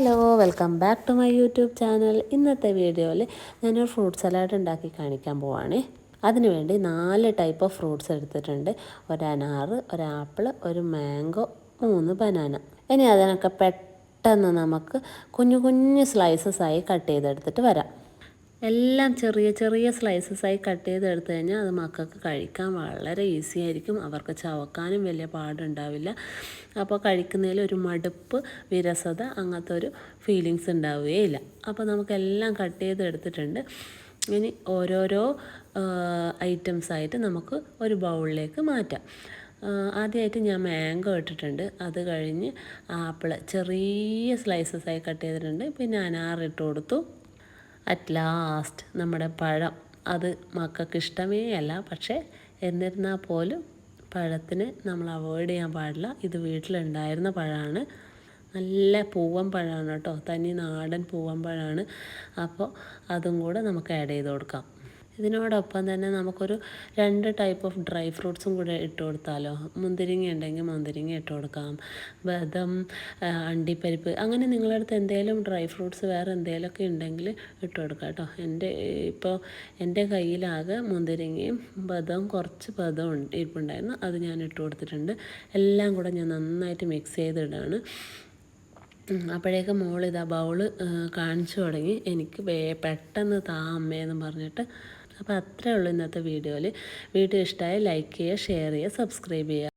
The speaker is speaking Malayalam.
Hello welcome back to my YouTube channel. ഇന്നത്തെ വീഡിയോയിൽ ഞാനൊരു ഫ്രൂട്ട് സലാഡ് ഉണ്ടാക്കി കാണിക്കാൻ പോവാണ്. അതിനുവേണ്ടി 4 ടൈപ്പ് ഓഫ് ഫ്രൂട്ട്സ് എടുത്തിട്ടുണ്ട്. ഒരു അനാറ്, ഒരു ആപ്പിൾ, ഒരു മാംഗോ, 3 ബനാന. ഇനി അതിനൊക്കെ പെട്ടെന്ന് നമുക്ക് കുഞ്ഞു കുഞ്ഞു സ്ലൈസസ് ആയി കട്ട് ചെയ്തെടുത്തിട്ട് വരാം. എല്ലാം ചെറിയ ചെറിയ സ്ലൈസസായി കട്ട് ചെയ്തെടുത്ത് കഴിഞ്ഞാൽ അത് മക്കൾക്ക് കഴിക്കാൻ വളരെ ഈസി ആയിരിക്കും. അവർക്ക് ചവക്കാനും വലിയ പാടുണ്ടാവില്ല. അപ്പോൾ കഴിക്കുന്നതിൽ ഒരു മടുപ്പ്, വിരസത അങ്ങനത്തെ ഒരു ഫീലിങ്സ് ഉണ്ടാവുകയില്ല. അപ്പോൾ നമുക്കെല്ലാം കട്ട് ചെയ്തെടുത്തിട്ടുണ്ട്. ഇനി ഓരോരോ ഐറ്റംസായിട്ട് നമുക്ക് ഒരു ബൗളിലേക്ക് മാറ്റാം. ആദ്യമായിട്ട് ഞാൻ മാംഗോ ഇട്ടിട്ടുണ്ട്. അത് കഴിഞ്ഞ് ആപ്പിൾ ചെറിയ സ്ലൈസസായി കട്ട് ചെയ്തിട്ടുണ്ട്. പിന്നെ അനാർ ഇട്ട് കൊടുത്തു. അറ്റ് ലാസ്റ്റ് നമ്മുടെ പഴം. അത് മക്കൾക്ക് ഇഷ്ടമേ അല്ല, പക്ഷേ എന്നിരുന്നാൽ പോലും പഴത്തിന് നമ്മൾ അവോയ്ഡ് ചെയ്യാൻ പാടില്ല. ഇത് വീട്ടിലുണ്ടായിരുന്ന പഴമാണ്. നല്ല പൂവൻ പഴമാണ് കേട്ടോ, തനി നാടൻ പൂവൻ പഴമാണ്. അപ്പോൾ അതും കൂടെ നമുക്ക് ആഡ് ചെയ്ത് കൊടുക്കാം. ഇതിനോടൊപ്പം തന്നെ നമുക്കൊരു 2 ടൈപ്പ് ഓഫ് ഡ്രൈ ഫ്രൂട്ട്സും കൂടെ ഇട്ട് കൊടുത്താലോ. മുന്തിരിങ്ങ ഉണ്ടെങ്കിൽ മുന്തിരിങ്ങ ഇട്ട് കൊടുക്കാം, ബദം, അണ്ടിപ്പരിപ്പ്, അങ്ങനെ നിങ്ങളുടെ അടുത്ത് എന്തെങ്കിലും ഡ്രൈ ഫ്രൂട്ട്സ് വേറെ എന്തെങ്കിലുമൊക്കെ ഉണ്ടെങ്കിൽ ഇട്ട് കൊടുക്കാം കേട്ടോ. എൻ്റെ കയ്യിലാകെ മുന്തിരിങ്ങയും ബദം, കുറച്ച് ബദം ഇരിപ്പുണ്ടായിരുന്നു, അത് ഞാൻ ഇട്ട് കൊടുത്തിട്ടുണ്ട്. എല്ലാം കൂടെ ഞാൻ നന്നായിട്ട് മിക്സ് ചെയ്തിടാണ്. അപ്പോഴേക്കും മോളിതാ ബൗള് കാണിച്ചു തുടങ്ങി. എനിക്ക് പെട്ടെന്ന് താ അമ്മയെന്ന് പറഞ്ഞിട്ട്. അപ്പോൾ അത്രയേ ഉള്ളൂ ഇന്നത്തെ വീഡിയോയിൽ. വീഡിയോ ഇഷ്ടമായി ലൈക്ക് ചെയ്യുക, ഷെയർ ചെയ്യുക, സബ്സ്ക്രൈബ് ചെയ്യുക.